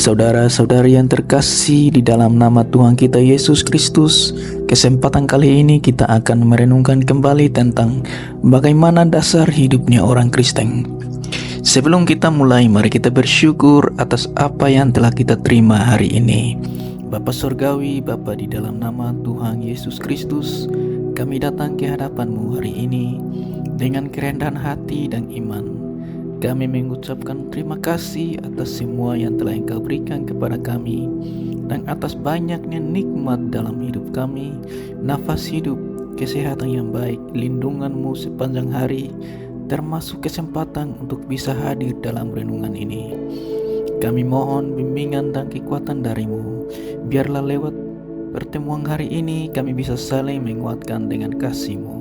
Saudara-saudari yang terkasih di dalam nama Tuhan kita Yesus Kristus, kesempatan kali ini kita akan merenungkan kembali tentang bagaimana dasar hidupnya orang Kristen. Sebelum kita mulai, mari kita bersyukur atas apa yang telah kita terima hari ini. Bapa Surgawi, Bapa di dalam nama Tuhan Yesus Kristus, kami datang ke hadapan-Mu hari ini dengan kerendahan hati dan iman. Kami mengucapkan terima kasih atas semua yang telah Engkau berikan kepada kami, dan atas banyaknya nikmat dalam hidup kami, nafas hidup, kesehatan yang baik, lindungan-Mu sepanjang hari, termasuk kesempatan untuk bisa hadir dalam renungan ini. Kami mohon bimbingan dan kekuatan dari-Mu. Biarlah lewat pertemuan hari ini kami bisa saling menguatkan dengan kasih-Mu.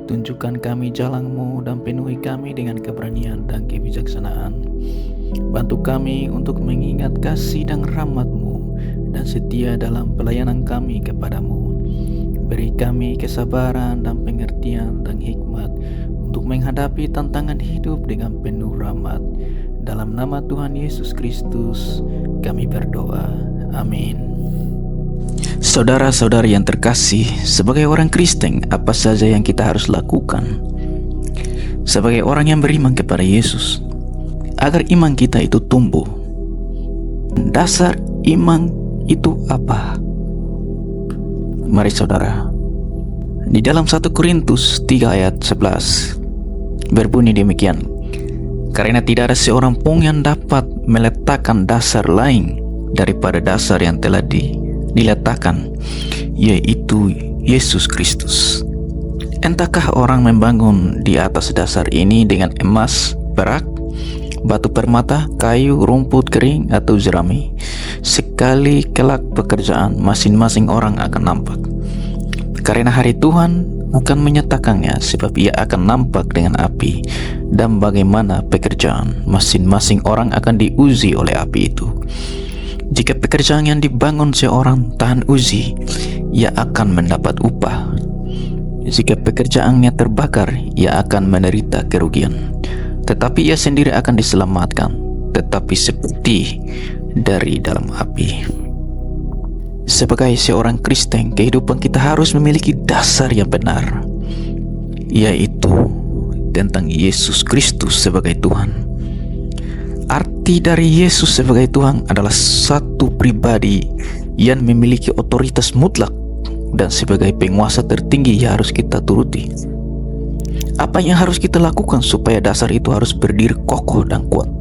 Tunjukkan kami jalan-Mu dan penuhi kami dengan keberanian dan kebijaksanaan. Bantu kami untuk mengingat kasih dan rahmat-Mu dan setia dalam pelayanan kami kepada-Mu. Beri kami kesabaran dan pengertian dan hikmat untuk menghadapi tantangan hidup dengan penuh rahmat. Dalam nama Tuhan Yesus Kristus kami berdoa. Amin. Saudara-saudari yang terkasih, sebagai orang Kristen, apa saja yang kita harus lakukan? Sebagai orang yang beriman kepada Yesus, agar iman kita itu tumbuh. Dasar iman itu apa? Mari saudara, di dalam 1 Korintus 3 ayat 11 berbunyi demikian: karena tidak ada seorang pun yang dapat meletakkan dasar lain daripada dasar yang telah diletakkan, yaitu Yesus Kristus. Entahkah orang membangun di atas dasar ini dengan emas, perak, batu permata, kayu, rumput kering, atau jerami? Sekali kelak pekerjaan masing-masing orang akan nampak, karena hari Tuhan akan menyatakannya, sebab ia akan nampak dengan api, dan bagaimana pekerjaan masing-masing orang akan diuji oleh api itu. Jika pekerjaan yang dibangun seorang tahan uji, ia akan mendapat upah. Jika pekerjaannya terbakar, ia akan menderita kerugian. Tetapi ia sendiri akan diselamatkan, tetapi seperti dari dalam api. Sebagai seorang Kristen, kehidupan kita harus memiliki dasar yang benar, yaitu tentang Yesus Kristus sebagai Tuhan. Arti dari Yesus sebagai Tuhan adalah satu pribadi yang memiliki otoritas mutlak, dan sebagai penguasa tertinggi yang harus kita turuti. Apa yang harus kita lakukan supaya dasar itu harus berdiri kokoh dan kuat?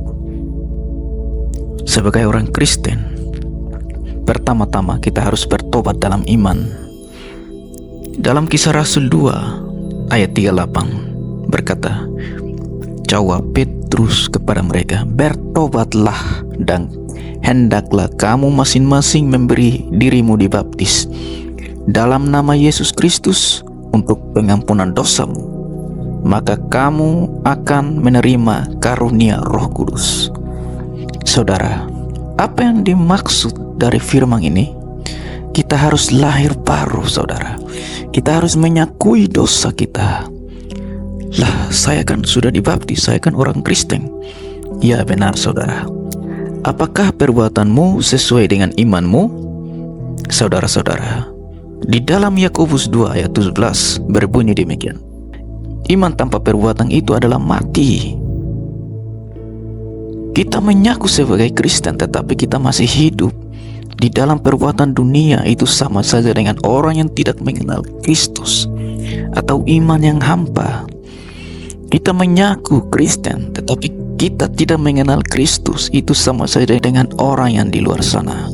Sebagai orang Kristen, pertama-tama kita harus bertobat dalam iman. Dalam Kisah Rasul 2 ayat 38 berkata, jawab Petrus kepada mereka, bertobatlah dan hendaklah kamu masing-masing memberi dirimu dibaptis dalam nama Yesus Kristus untuk pengampunan dosamu, maka kamu akan menerima karunia Roh Kudus. Saudara, apa yang dimaksud dari firman ini? Kita harus lahir baru, saudara. Kita harus menyakui dosa kita. Lah, saya kan sudah dibaptis, saya kan orang Kristen. Ya benar saudara. Apakah perbuatanmu sesuai dengan imanmu? Saudara-saudara, di dalam Yakobus 2 ayat 17 berbunyi demikian: iman tanpa perbuatan itu adalah mati. Kita mengaku sebagai Kristen tetapi kita masih hidup di dalam perbuatan dunia, itu sama saja dengan orang yang tidak mengenal Kristus atau iman yang hampa. Kita mengaku Kristen tetapi kita tidak mengenal Kristus, itu sama saja dengan orang yang di luar sana.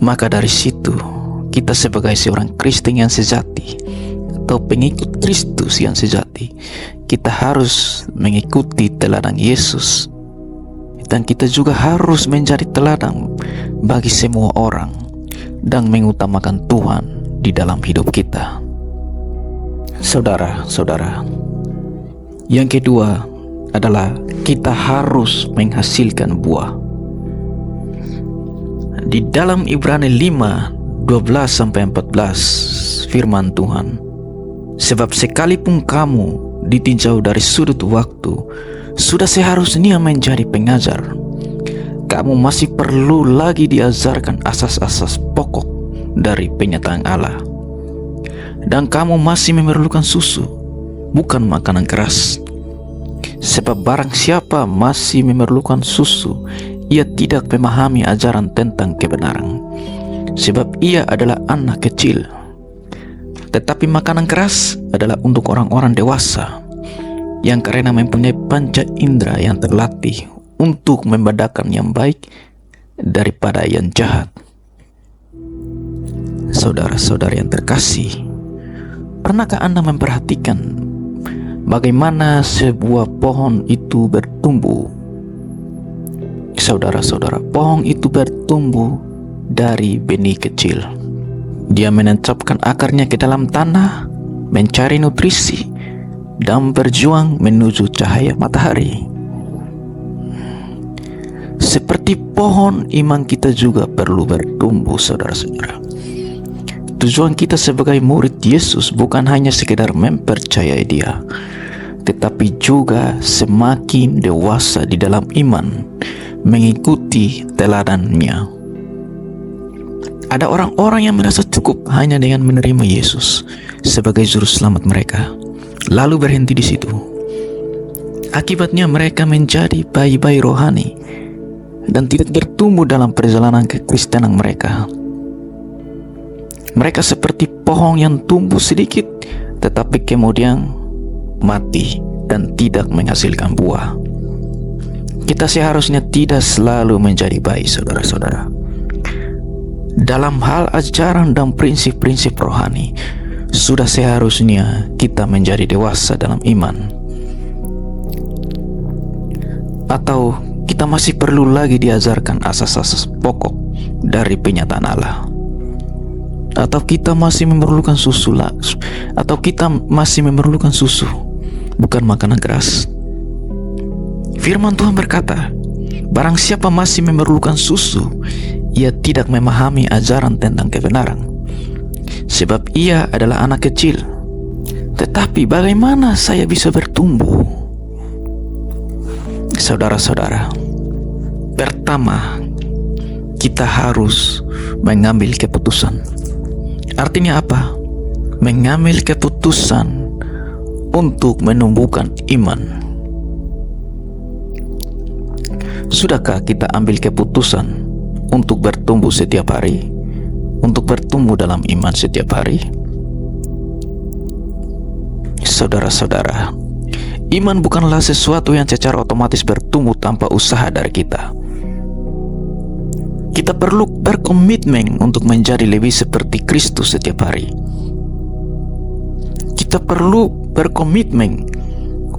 Maka dari situ, kita sebagai seorang Kristen yang sejati atau pengikut Kristus yang sejati, kita harus mengikuti teladan Yesus, dan kita juga harus menjadi teladan bagi semua orang dan mengutamakan Tuhan di dalam hidup kita. Saudara-saudara, yang kedua adalah kita harus menghasilkan buah. Di dalam Ibrani 5:12-14 firman Tuhan, sebab sekalipun kamu ditinjau dari sudut waktu, sudah seharusnya menjadi pengajar. kamu masih perlu lagi diajarkan asas-asas pokok dari penyataan Allah. Dan kamu masih memerlukan susu, bukan makanan keras. Sebab barang siapa masih memerlukan susu, ia tidak memahami ajaran tentang kebenaran, sebab ia adalah anak kecil. Tetapi makanan keras adalah untuk orang-orang dewasa, yang karena mempunyai panca indera yang terlatih untuk membedakan yang baik daripada yang jahat. Saudara-saudara yang terkasih, pernahkah Anda memperhatikan bagaimana sebuah pohon itu bertumbuh? Saudara-saudara, pohon itu bertumbuh dari benih kecil. Dia menancapkan akarnya ke dalam tanah, mencari nutrisi, dan berjuang menuju cahaya matahari. Seperti pohon, iman kita juga perlu bertumbuh, saudara-saudara. Tujuan kita sebagai murid Yesus bukan hanya sekedar mempercayai Dia, tetapi juga semakin dewasa di dalam iman, mengikuti teladannya. Ada orang-orang yang merasa cukup hanya dengan menerima Yesus sebagai juru selamat mereka, lalu berhenti di situ. Akibatnya mereka menjadi bayi-bayi rohani dan tidak bertumbuh dalam perjalanan kekristenan mereka. Mereka seperti pohon yang tumbuh sedikit tetapi kemudian mati dan tidak menghasilkan buah. Kita seharusnya tidak selalu menjadi bayi, saudara-saudara. Dalam hal ajaran dan prinsip-prinsip rohani, sudah seharusnya kita menjadi dewasa dalam iman. Atau kita masih perlu lagi diajarkan asas-asas pokok dari penyataan Allah? Atau kita masih memerlukan susu bukan makanan keras? Firman Tuhan berkata, barang siapa masih memerlukan susu, ia tidak memahami ajaran tentang kebenaran, sebab ia adalah anak kecil. Tetapi bagaimana saya bisa bertumbuh? Saudara-saudara, pertama, kita harus mengambil keputusan. Artinya apa? Mengambil keputusan untuk menumbuhkan iman. Sudahkah kita ambil keputusan untuk bertumbuh setiap hari, untuk bertumbuh dalam iman setiap hari? Saudara-saudara, iman bukanlah sesuatu yang secara otomatis bertumbuh tanpa usaha dari kita. Kita perlu berkomitmen untuk menjadi lebih seperti Kristus setiap hari. Kita perlu berkomitmen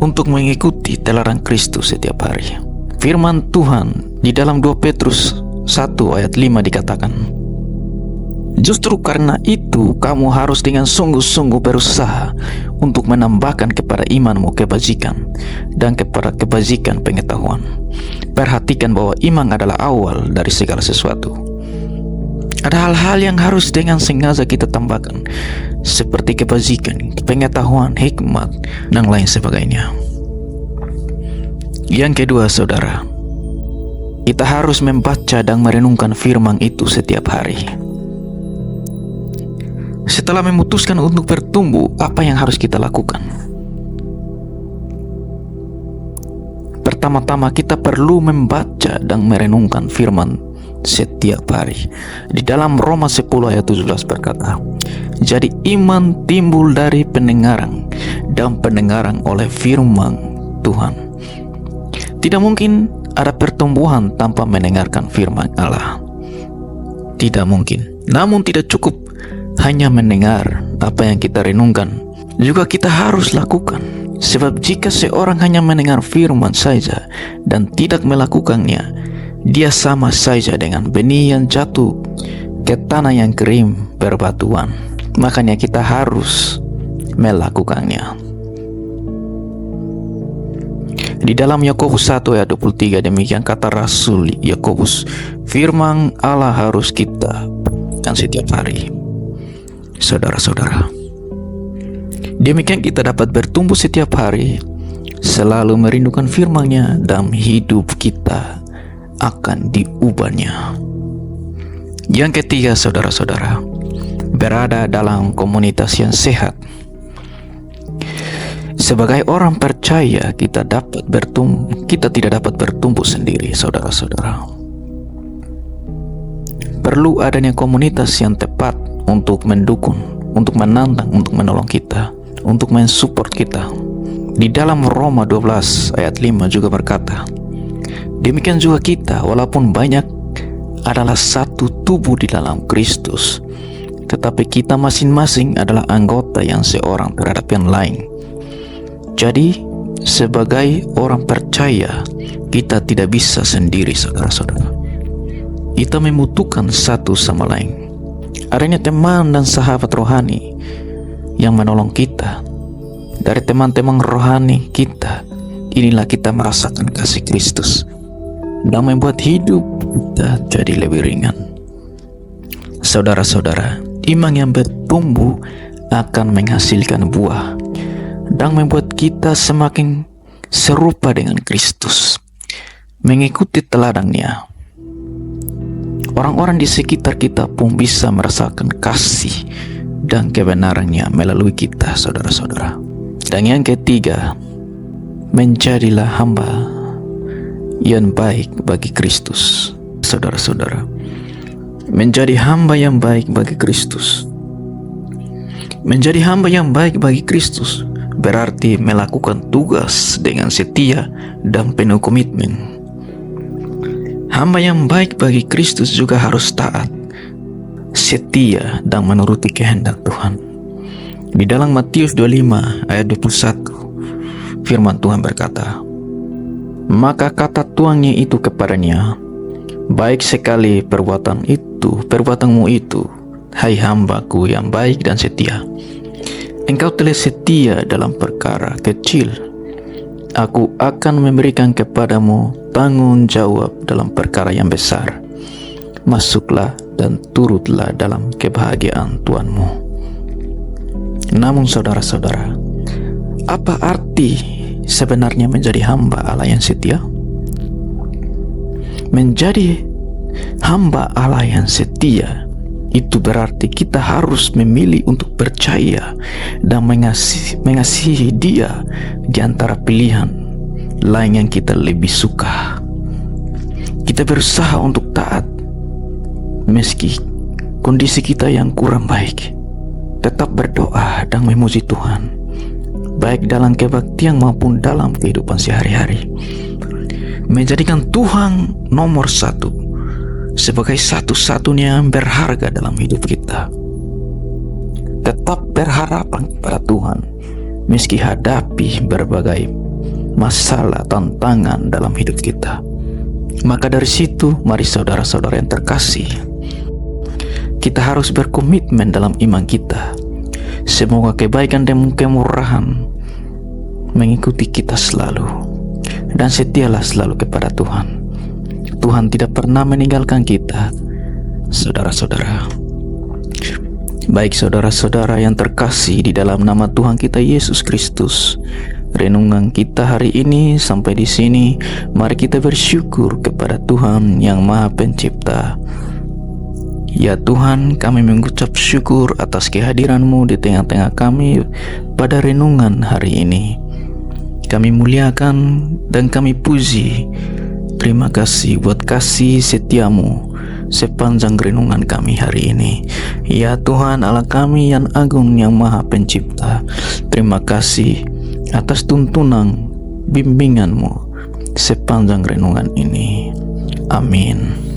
untuk mengikuti teladan Kristus setiap hari. Firman Tuhan di dalam 2 Petrus 1 ayat 5 dikatakan, justru karena itu kamu harus dengan sungguh-sungguh berusaha untuk menambahkan kepada imanmu kebajikan, dan kepada kebajikan pengetahuan. Perhatikan bahwa iman adalah awal dari segala sesuatu. Ada hal-hal yang harus dengan sengaja kita tambahkan, seperti kebajikan, pengetahuan, hikmat, dan lain sebagainya. Yang kedua, saudara, kita harus membaca dan merenungkan firman itu setiap hari. Setelah memutuskan untuk bertumbuh, apa yang harus kita lakukan? Pertama-tama kita perlu membaca dan merenungkan firman setiap hari. Di dalam Roma 10 ayat 17 berkata, jadi iman timbul dari pendengaran, dan pendengaran oleh firman Tuhan. Tidak mungkin ada pertumbuhan tanpa mendengarkan firman Allah. Tidak mungkin. Namun tidak cukup hanya mendengar apa yang kita renungkan, juga kita harus lakukan. Sebab jika seorang hanya mendengar firman saja dan tidak melakukannya, dia sama saja dengan benih yang jatuh ke tanah yang kering berbatuan. Makanya kita harus melakukannya. Di dalam Yakobus 1 ayat 23 demikian kata Rasul Yakobus, firman Allah harus kita kan setiap hari. Saudara-saudara, demikian kita dapat bertumbuh setiap hari, selalu merindukan firman-Nya, dan hidup kita akan diubahnya. Yang ketiga, saudara-saudara, berada dalam komunitas yang sehat. Sebagai orang percaya, kita tidak dapat bertumbuh sendiri, saudara-saudara. Perlu adanya komunitas yang tepat untuk mendukung, untuk menantang, untuk menolong kita, untuk mensupport kita. Di dalam Roma 12 ayat 5 juga berkata, demikian juga kita, walaupun banyak, adalah satu tubuh di dalam Kristus, tetapi kita masing-masing adalah anggota yang seorang terhadap yang lain. Jadi, sebagai orang percaya, kita tidak bisa sendiri, saudara-saudara. Kita membutuhkan satu sama lain. Adanya teman dan sahabat rohani yang menolong kita. Dari teman-teman rohani kita, inilah kita merasakan kasih Kristus dan membuat hidup kita jadi lebih ringan. Saudara-saudara, iman yang bertumbuh akan menghasilkan buah dan membuat kita semakin serupa dengan Kristus, mengikuti teladannya. Orang-orang di sekitar kita pun bisa merasakan kasih dan kebenarannya melalui kita, saudara-saudara. Dan yang ketiga, menjadilah hamba yang baik bagi Kristus. Saudara-saudara, menjadi hamba yang baik bagi Kristus. Menjadi hamba yang baik bagi Kristus berarti melakukan tugas dengan setia dan penuh komitmen. Hamba yang baik bagi Kristus juga harus taat, setia, dan menuruti kehendak Tuhan. Di dalam Matius 25 ayat 21, firman Tuhan berkata, maka kata tuannya itu kepadanya, baik sekali perbuatanmu itu, hai hambaku yang baik dan setia. Engkau telah setia dalam perkara kecil, aku akan memberikan kepadamu tanggung jawab dalam perkara yang besar. Masuklah dan turutlah dalam kebahagiaan Tuhanmu. Namun saudara-saudara, apa arti sebenarnya menjadi hamba Allah yang setia? Menjadi hamba Allah yang setia itu berarti kita harus memilih untuk percaya dan mengasihi Dia di antara pilihan lain yang kita lebih suka. Kita berusaha untuk taat meski kondisi kita yang kurang baik, tetap berdoa dan memuji Tuhan, baik dalam kebaktian maupun dalam kehidupan sehari-hari. Menjadikan Tuhan nomor satu sebagai satu-satunya yang berharga dalam hidup kita. Tetap berharapan kepada Tuhan meski hadapi berbagai masalah, tantangan dalam hidup kita. Maka dari situ, mari saudara-saudara yang terkasih, kita harus berkomitmen dalam iman kita. Semoga kebaikan dan kemurahan mengikuti kita selalu, dan setialah selalu kepada Tuhan. Tuhan tidak pernah meninggalkan kita, saudara-saudara. Baik saudara-saudara yang terkasih di dalam nama Tuhan kita Yesus Kristus, renungan kita hari ini sampai di sini. Mari kita bersyukur kepada Tuhan yang Maha Pencipta. Ya Tuhan, kami mengucap syukur atas kehadiran-Mu di tengah-tengah kami pada renungan hari ini. Kami muliakan dan kami puji. Terima kasih buat kasih setia-Mu sepanjang renungan kami hari ini. Ya Tuhan Allah kami yang agung, yang Maha Pencipta, terima kasih atas tuntunan bimbingan-Mu sepanjang renungan ini. Amin.